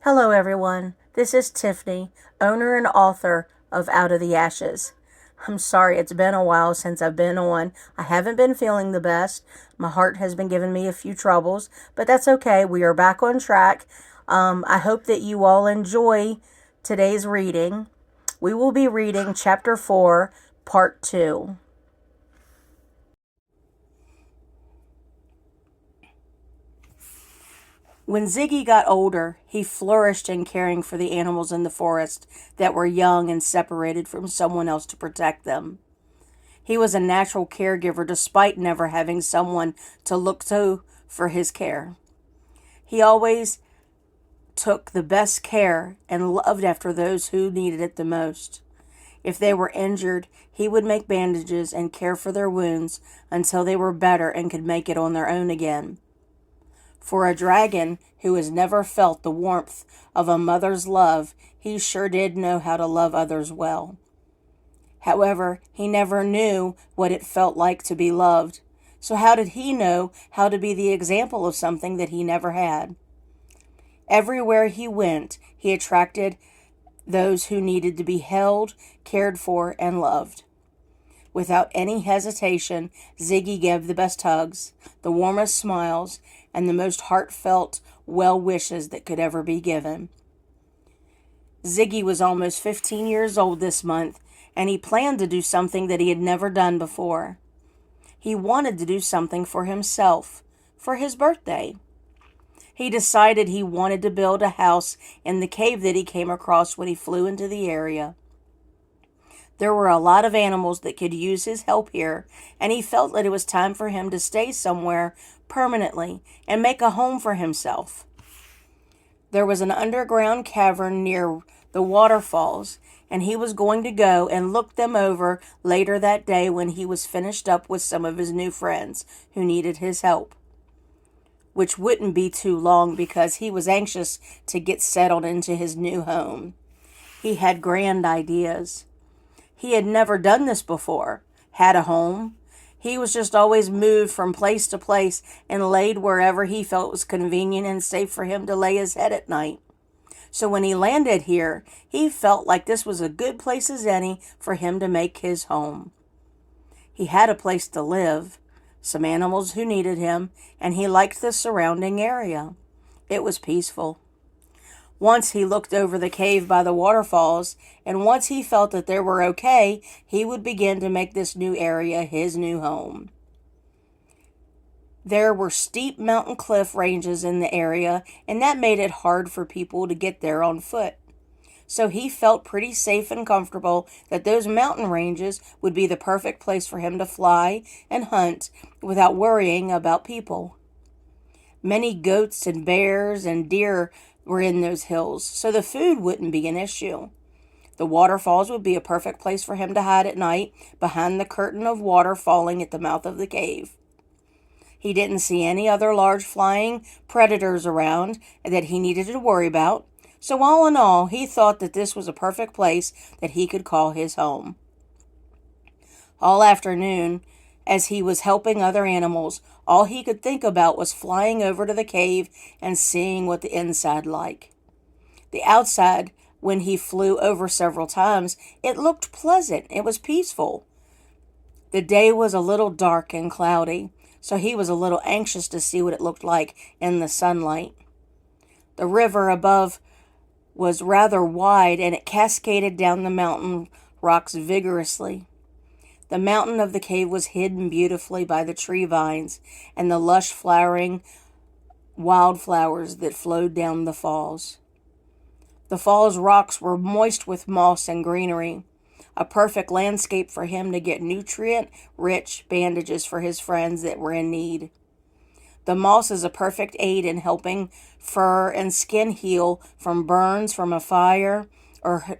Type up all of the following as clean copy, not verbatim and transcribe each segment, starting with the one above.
Hello, everyone. This is Tiffany, owner and author of Out of the Ashes. I'm sorry it's been a while since I've been on. I haven't been feeling the best. My heart has been giving me a few troubles, but that's okay. We are back on track. I hope that you all enjoy today's reading. We will be reading Chapter 4, Part 2. When Ziggy got older, he flourished in caring for the animals in the forest that were young and separated from someone else to protect them. He was a natural caregiver despite never having someone to look to for his care. He always took the best care and loved after those who needed it the most. If they were injured, he would make bandages and care for their wounds until they were better and could make it on their own again. For a dragon who has never felt the warmth of a mother's love, he sure did know how to love others well. However, he never knew what it felt like to be loved. So how did he know how to be the example of something that he never had? Everywhere he went, he attracted those who needed to be held, cared for, and loved. Without any hesitation, Ziggy gave the best hugs, the warmest smiles, and the most heartfelt well wishes that could ever be given. Ziggy was almost 15 years old this month, and he planned to do something that he had never done before. He wanted to do something for himself, for his birthday. He decided he wanted to build a house in the cave that he came across when he flew into the area. There were a lot of animals that could use his help here, and he felt that it was time for him to stay somewhere permanently and make a home for himself. There was an underground cavern near the waterfalls, and he was going to go and look them over later that day when he was finished up with some of his new friends who needed his help, which wouldn't be too long because he was anxious to get settled into his new home. He had grand ideas. He had never done this before, had a home. He was just always moved from place to place and laid wherever he felt was convenient and safe for him to lay his head at night. So when he landed here, he felt like this was a good place as any for him to make his home. He had a place to live, some animals who needed him, and he liked the surrounding area. It was peaceful. Once he looked over the cave by the waterfalls, and once he felt that they were okay, he would begin to make this new area his new home. There were steep mountain cliff ranges in the area, and that made it hard for people to get there on foot. So he felt pretty safe and comfortable that those mountain ranges would be the perfect place for him to fly and hunt without worrying about people. Many goats and bears and deer were in those hills, so the food wouldn't be an issue. The waterfalls would be a perfect place for him to hide at night behind the curtain of water falling at the mouth of the cave. He didn't see any other large flying predators around that he needed to worry about, so all in all, he thought that this was a perfect place that he could call his home. All afternoon, as he was helping other animals, all he could think about was flying over to the cave and seeing what the inside like. The outside, when he flew over several times, it looked pleasant. It was peaceful. The day was a little dark and cloudy, so he was a little anxious to see what it looked like in the sunlight. The river above was rather wide, and it cascaded down the mountain rocks vigorously. The mountain of the cave was hidden beautifully by the tree vines and the lush flowering wildflowers that flowed down the falls. The falls rocks were moist with moss and greenery, a perfect landscape for him to get nutrient-rich bandages for his friends that were in need. The moss is a perfect aid in helping fur and skin heal from burns from a fire or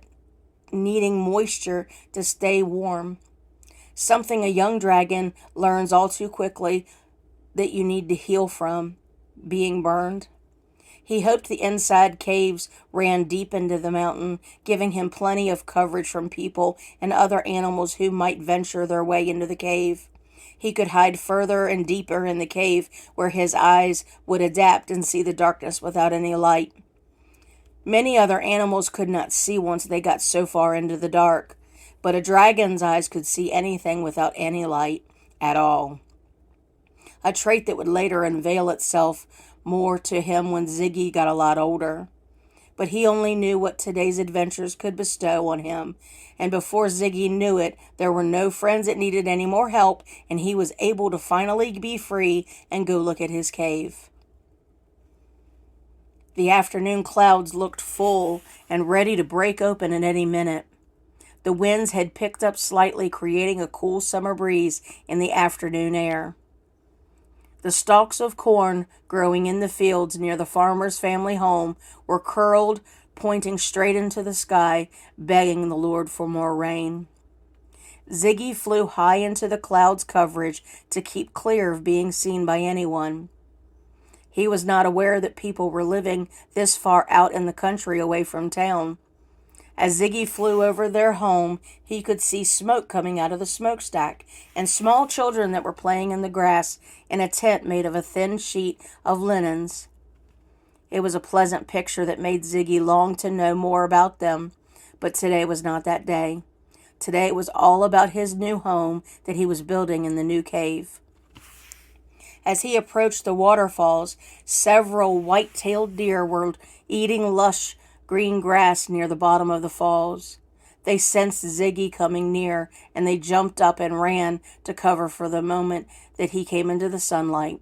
needing moisture to stay warm. Something a young dragon learns all too quickly that you need to heal from, being burned. He hoped the inside caves ran deep into the mountain, giving him plenty of coverage from people and other animals who might venture their way into the cave. He could hide further and deeper in the cave where his eyes would adapt and see the darkness without any light. Many other animals could not see once they got so far into the dark, but a dragon's eyes could see anything without any light at all. A trait that would later unveil itself more to him when Ziggy got a lot older. But he only knew what today's adventures could bestow on him, and before Ziggy knew it, there were no friends that needed any more help, and he was able to finally be free and go look at his cave. The afternoon clouds looked full and ready to break open at any minute. The winds had picked up slightly, creating a cool summer breeze in the afternoon air. The stalks of corn growing in the fields near the farmer's family home were curled, pointing straight into the sky, begging the Lord for more rain. Ziggy flew high into the clouds' coverage to keep clear of being seen by anyone. He was not aware that people were living this far out in the country away from town. As Ziggy flew over their home, he could see smoke coming out of the smokestack and small children that were playing in the grass in a tent made of a thin sheet of linens. It was a pleasant picture that made Ziggy long to know more about them, but today was not that day. Today was all about his new home that he was building in the new cave. As he approached the waterfalls, several white-tailed deer were eating lush green grass near the bottom of the falls. They sensed Ziggy coming near, and they jumped up and ran to cover for the moment that he came into the sunlight.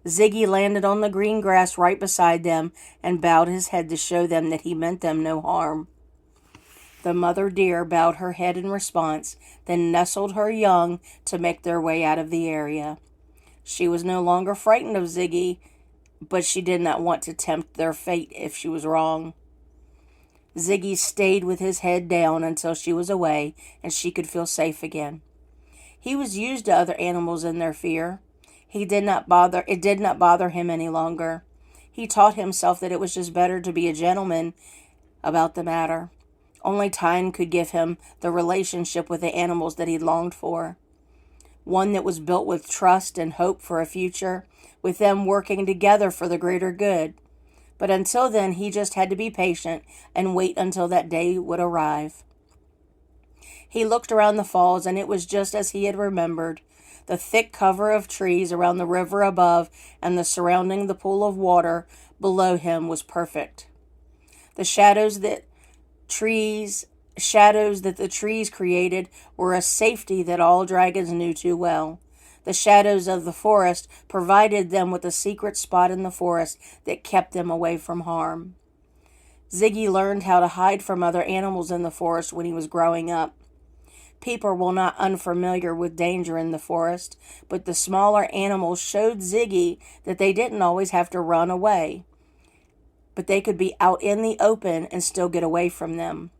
Ziggy landed on the green grass right beside them and bowed his head to show them that he meant them no harm. The mother deer bowed her head in response, then nestled her young to make their way out of the area. She was no longer frightened of Ziggy, but she did not want to tempt their fate if she was wrong. Ziggy stayed with his head down until she was away and she could feel safe again. He was used to other animals and their fear. It did not bother him any longer. He taught himself that it was just better to be a gentleman about the matter. Only time could give him the relationship with the animals that he longed for. One that was built with trust and hope for a future, with them working together for the greater good. But until then, he just had to be patient and wait until that day would arrive. He looked around the falls, and it was just as he had remembered. The thick cover of trees around the river above and the surrounding the pool of water below him was perfect. The shadows that the trees created were a safety that all dragons knew too well. The shadows of the forest provided them with a secret spot in the forest that kept them away from harm. Ziggy learned how to hide from other animals in the forest when he was growing up. People were not unfamiliar with danger in the forest, but the smaller animals showed Ziggy that they didn't always have to run away, but they could be out in the open and still get away from them.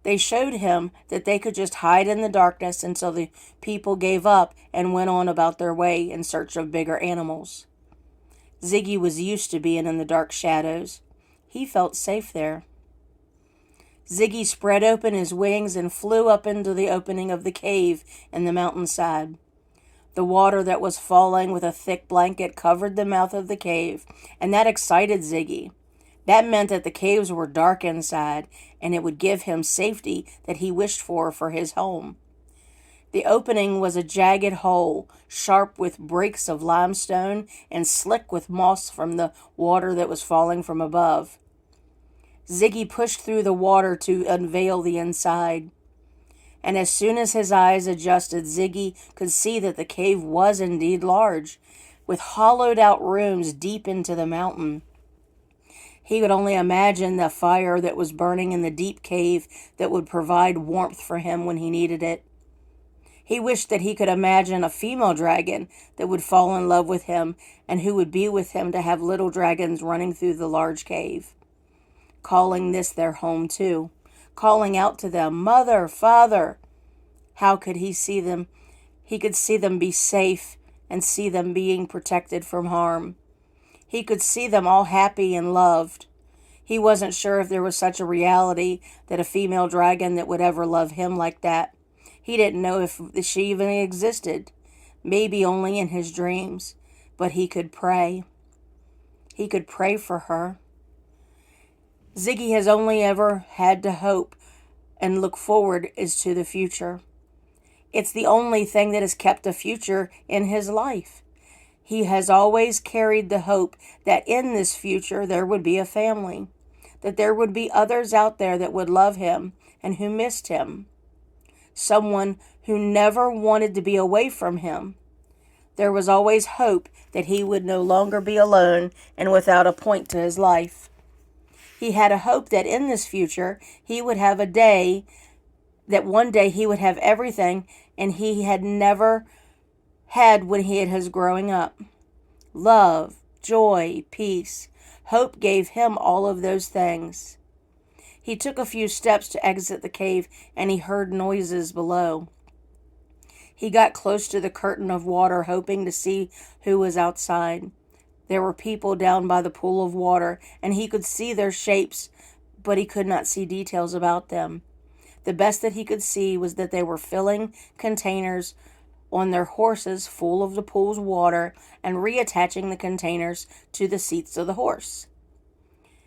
They showed him that they could just hide in the darkness until the people gave up and went on about their way in search of bigger animals. Ziggy was used to being in the dark shadows. He felt safe there. Ziggy spread open his wings and flew up into the opening of the cave in the mountainside. The water that was falling with a thick blanket covered the mouth of the cave, and that excited Ziggy. That meant that the caves were dark inside, and it would give him safety that he wished for his home. The opening was a jagged hole, sharp with breaks of limestone and slick with moss from the water that was falling from above. Ziggy pushed through the water to unveil the inside. And as soon as his eyes adjusted, Ziggy could see that the cave was indeed large, with hollowed-out rooms deep into the mountain. He could only imagine the fire that was burning in the deep cave that would provide warmth for him when he needed it. He wished that he could imagine a female dragon that would fall in love with him and who would be with him to have little dragons running through the large cave, calling this their home too, calling out to them, "Mother, Father." How could he see them? He could see them be safe and see them being protected from harm. He could see them all happy and loved. He wasn't sure if there was such a reality that a female dragon that would ever love him like that. He didn't know if she even existed, maybe only in his dreams, but he could pray. He could pray for her. Ziggy has only ever had to hope and look forward is to the future. It's the only thing that has kept a future in his life. He has always carried the hope that in this future there would be a family, that there would be others out there that would love him and who missed him, someone who never wanted to be away from him. There was always hope that he would no longer be alone and without a point to his life. He had a hope that in this future he would have a day, that one day he would have everything and he had never had when he was growing up. Love, joy, peace. Hope gave him all of those things. He took a few steps to exit the cave and he heard noises below. He got close to the curtain of water, hoping to see who was outside. There were people down by the pool of water, and he could see their shapes, but he could not see details about them. The best that he could see was that they were filling containers on their horses full of the pool's water and reattaching the containers to the seats of the horse.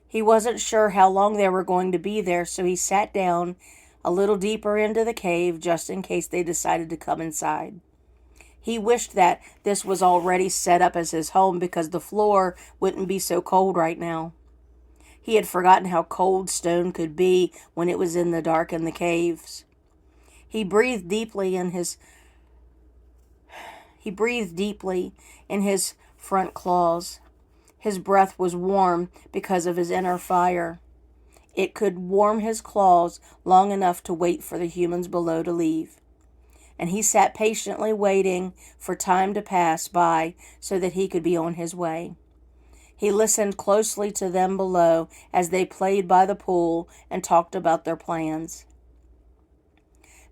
He wasn't sure how long they were going to be there, so he sat down a little deeper into the cave just in case they decided to come inside. He wished that this was already set up as his home because the floor wouldn't be so cold right now. He had forgotten how cold stone could be when it was in the dark in the caves. He breathed deeply in his front claws. His breath was warm because of his inner fire. It could warm his claws long enough to wait for the humans below to leave. And he sat patiently waiting for time to pass by so that he could be on his way. He listened closely to them below as they played by the pool and talked about their plans.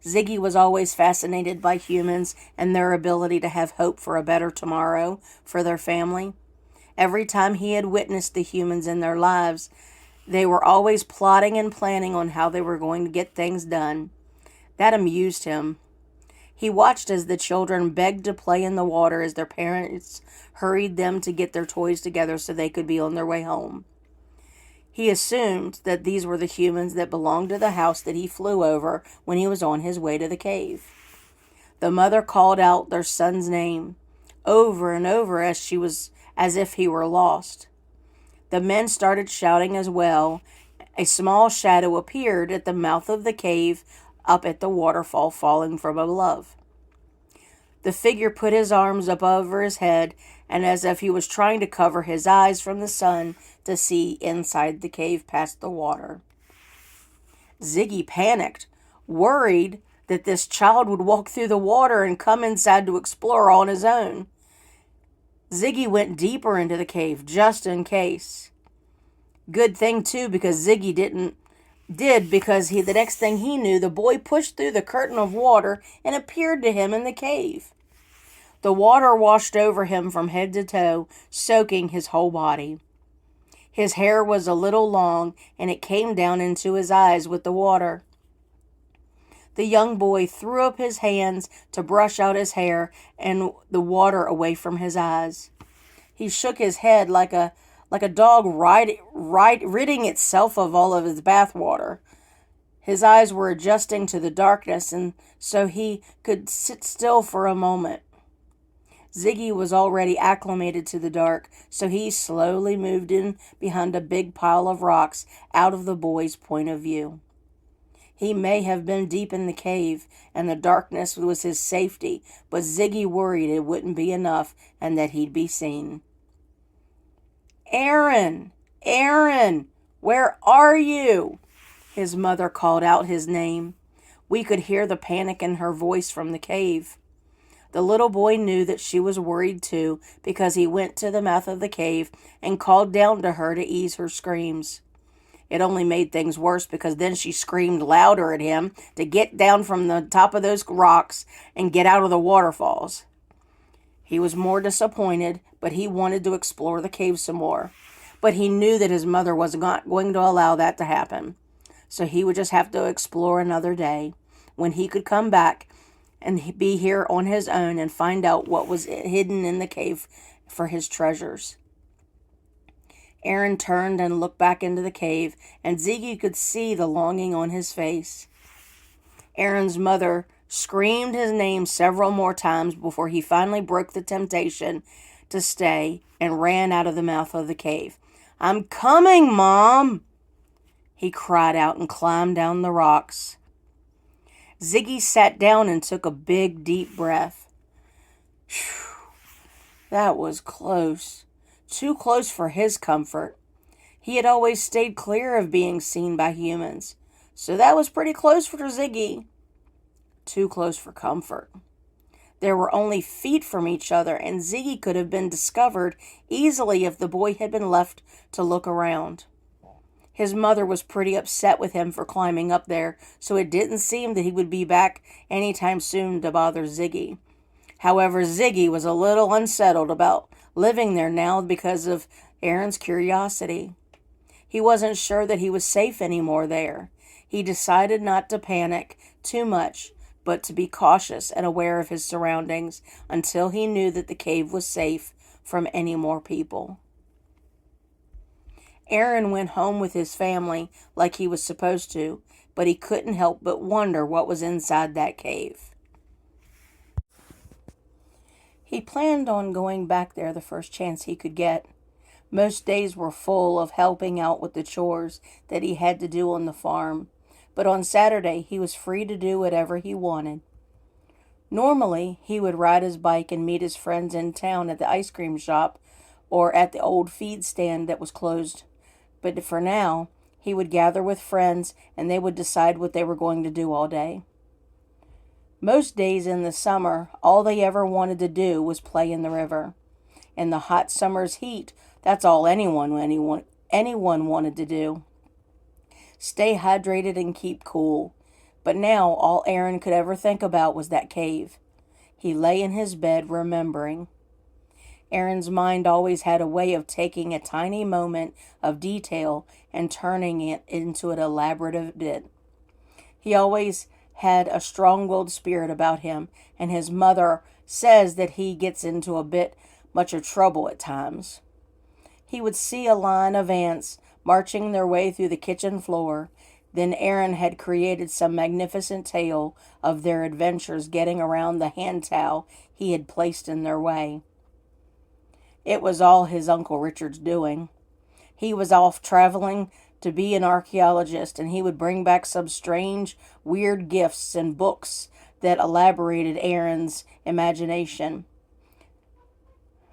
Ziggy was always fascinated by humans and their ability to have hope for a better tomorrow for their family. Every time he had witnessed the humans in their lives, they were always plotting and planning on how they were going to get things done. That amused him. He watched as the children begged to play in the water as their parents hurried them to get their toys together so they could be on their way home. He assumed that these were the humans that belonged to the house that he flew over when he was on his way to the cave. The mother called out their son's name over and over as if he were lost. The men started shouting as well. A small shadow appeared at the mouth of the cave up at the waterfall falling from above. The figure put his arms up over his head and as if he was trying to cover his eyes from the sun to see inside the cave past the water. Ziggy panicked, worried that this child would walk through the water and come inside to explore on his own. Ziggy went deeper into the cave just in case. Good thing too, because Ziggy because the next thing he knew, the boy pushed through the curtain of water and appeared to him in the cave. The water washed over him from head to toe, soaking his whole body. His hair was a little long, and it came down into his eyes with the water. The young boy threw up his hands to brush out his hair and the water away from his eyes. He shook his head like a dog ridding itself of all of its bath water. His eyes were adjusting to the darkness, and so he could sit still for a moment. Ziggy was already acclimated to the dark, so he slowly moved in behind a big pile of rocks out of the boy's point of view. He may have been deep in the cave, and the darkness was his safety, but Ziggy worried it wouldn't be enough and that he'd be seen. "Aaron! Aaron! Where are you?" His mother called out his name. We could hear the panic in her voice from the cave. The little boy knew that she was worried too, because he went to the mouth of the cave and called down to her to ease her screams. It only made things worse because then she screamed louder at him to get down from the top of those rocks and get out of the waterfalls. He was more disappointed, but he wanted to explore the cave some more. But he knew that his mother was not going to allow that to happen. So he would just have to explore another day when he could come back and be here on his own and find out what was hidden in the cave for his treasures. Aaron turned and looked back into the cave, and Ziggy could see the longing on his face. Aaron's mother screamed his name several more times before he finally broke the temptation to stay and ran out of the mouth of the cave. "I'm coming, Mom!" he cried out and climbed down the rocks. Ziggy sat down and took a big, deep breath. Phew, that was close. Too close for his comfort. He had always stayed clear of being seen by humans, so that was pretty close for Ziggy. Too close for comfort. There were only feet from each other, and Ziggy could have been discovered easily if the boy had been left to look around. His mother was pretty upset with him for climbing up there, so it didn't seem that he would be back anytime soon to bother Ziggy. However, Ziggy was a little unsettled about living there now because of Aaron's curiosity. He wasn't sure that he was safe anymore there. He decided not to panic too much, but to be cautious and aware of his surroundings until he knew that the cave was safe from any more people. Aaron went home with his family like he was supposed to, but he couldn't help but wonder what was inside that cave. He planned on going back there the first chance he could get. Most days were full of helping out with the chores that he had to do on the farm, but on Saturday he was free to do whatever he wanted. Normally, he would ride his bike and meet his friends in town at the ice cream shop or at the old feed stand that was closed. But for now, he would gather with friends and they would decide what they were going to do all day. Most days in the summer, all they ever wanted to do was play in the river. In the hot summer's heat, that's all anyone wanted to do. Stay hydrated and keep cool. But now all Aaron could ever think about was that cave. He lay in his bed remembering. Aaron's mind always had a way of taking a tiny moment of detail and turning it into an elaborate event. He always had a strong-willed spirit about him, and his mother says that he gets into a bit much of trouble at times. He would see a line of ants marching their way through the kitchen floor. Then Aaron had created some magnificent tale of their adventures getting around the hand towel he had placed in their way. It was all his Uncle Richard's doing. He was off traveling to be an archaeologist, and he would bring back some strange, weird gifts and books that elaborated Aaron's imagination.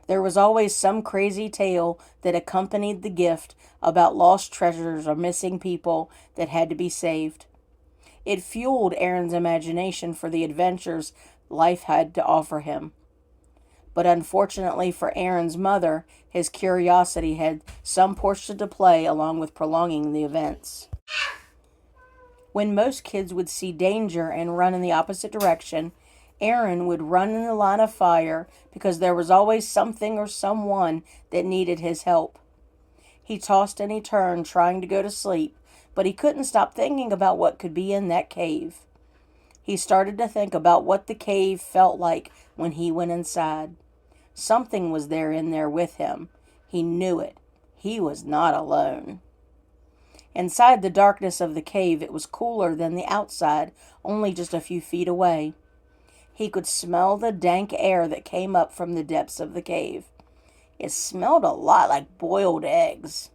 There was always some crazy tale that accompanied the gift about lost treasures or missing people that had to be saved. It fueled Aaron's imagination for the adventures life had to offer him. But unfortunately for Aaron's mother, his curiosity had some portion to play along with prolonging the events. When most kids would see danger and run in the opposite direction, Aaron would run in the line of fire because there was always something or someone that needed his help. He tossed and he turned trying to go to sleep, but he couldn't stop thinking about what could be in that cave. He started to think about what the cave felt like when he went inside. Something was in there with him. He knew it. He was not alone. Inside the darkness of the cave, it was cooler than the outside, only just a few feet away. He could smell the dank air that came up from the depths of the cave. It smelled a lot like boiled eggs.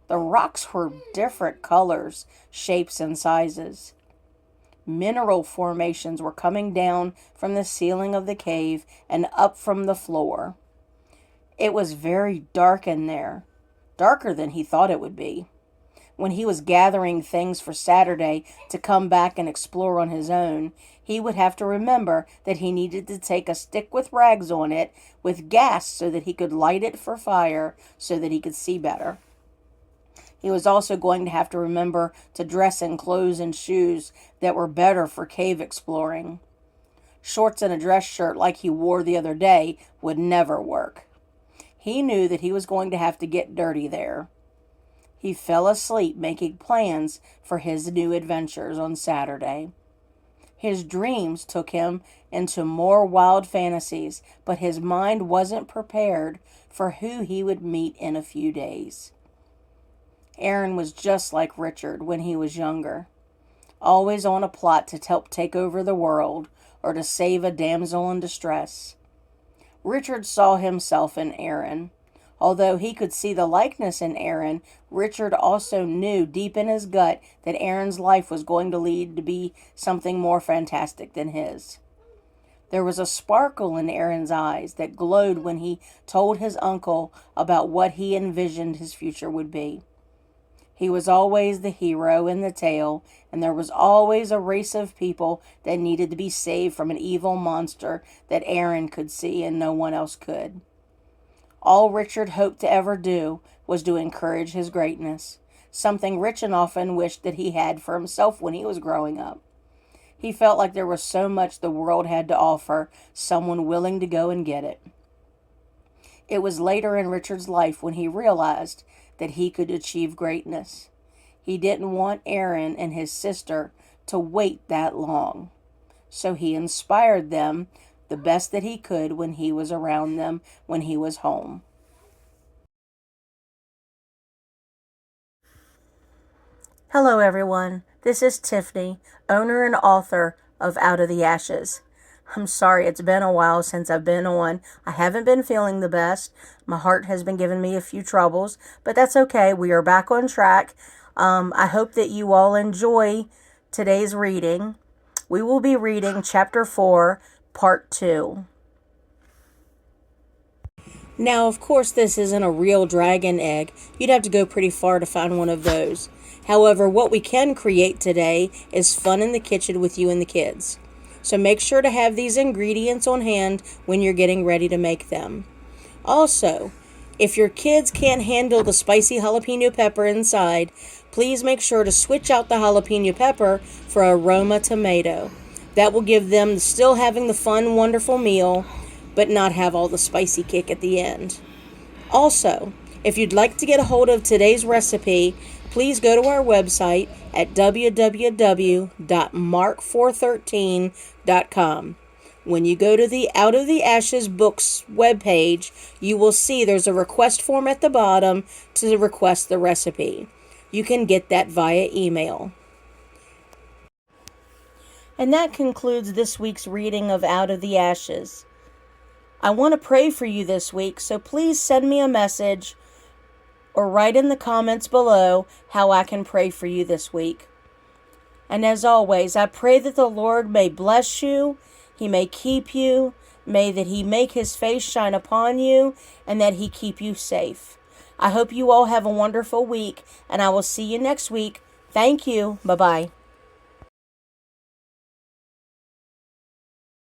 The rocks were different colors, shapes, and sizes. Mineral formations were coming down from the ceiling of the cave and up from the floor. It was very dark in there, darker than he thought it would be. When he was gathering things for Saturday to come back and explore on his own, he would have to remember that he needed to take a stick with rags on it with gas so that he could light it for fire so that he could see better. He was also going to have to remember to dress in clothes and shoes that were better for cave exploring. Shorts and a dress shirt like he wore the other day would never work. He knew that he was going to have to get dirty there. He fell asleep making plans for his new adventures on Saturday. His dreams took him into more wild fantasies, but his mind wasn't prepared for who he would meet in a few days. Aaron was just like Richard when he was younger, always on a plot to help take over the world or to save a damsel in distress. Richard saw himself in Aaron. Although he could see the likeness in Aaron, Richard also knew deep in his gut that Aaron's life was going to lead to be something more fantastic than his. There was a sparkle in Aaron's eyes that glowed when he told his uncle about what he envisioned his future would be. He was always the hero in the tale, and there was always a race of people that needed to be saved from an evil monster that Aaron could see and no one else could. All Richard hoped to ever do was to encourage his greatness, something Richard often wished that he had for himself when he was growing up. He felt like there was so much the world had to offer, someone willing to go and get it. It was later in Richard's life when he realized that he could achieve greatness. He didn't want Aaron and his sister to wait that long, so he inspired them the best that he could when he was around them, when he was home. Hello everyone, this is Tiffany, owner and author of Out of the Ashes. I'm sorry it's been a while since I've been on. I haven't been feeling the best. My heart has been giving me a few troubles, but that's okay. We are back on track. I hope that you all enjoy today's reading. We will be reading Chapter 4, Part 2. Now, of course, this isn't a real dragon egg. You'd have to go pretty far to find one of those. However, what we can create today is fun in the kitchen with you and the kids. So make sure to have these ingredients on hand when you're getting ready to make them. Also, if your kids can't handle the spicy jalapeno pepper inside, please make sure to switch out the jalapeno pepper for aroma tomato. That will give them still having the fun, wonderful meal, but not have all the spicy kick at the end. Also, if you'd like to get a hold of today's recipe, please go to our website at www.mark413.com. When you go to the Out of the Ashes books webpage, you will see there's a request form at the bottom to request the recipe. You can get that via email. And that concludes this week's reading of Out of the Ashes. I want to pray for you this week, so please send me a message or write in the comments below how I can pray for you this week. And as always, I pray that the Lord may bless you, He may keep you, may that He make His face shine upon you, and that He keep you safe. I hope you all have a wonderful week, and I will see you next week. Thank you. Bye-bye.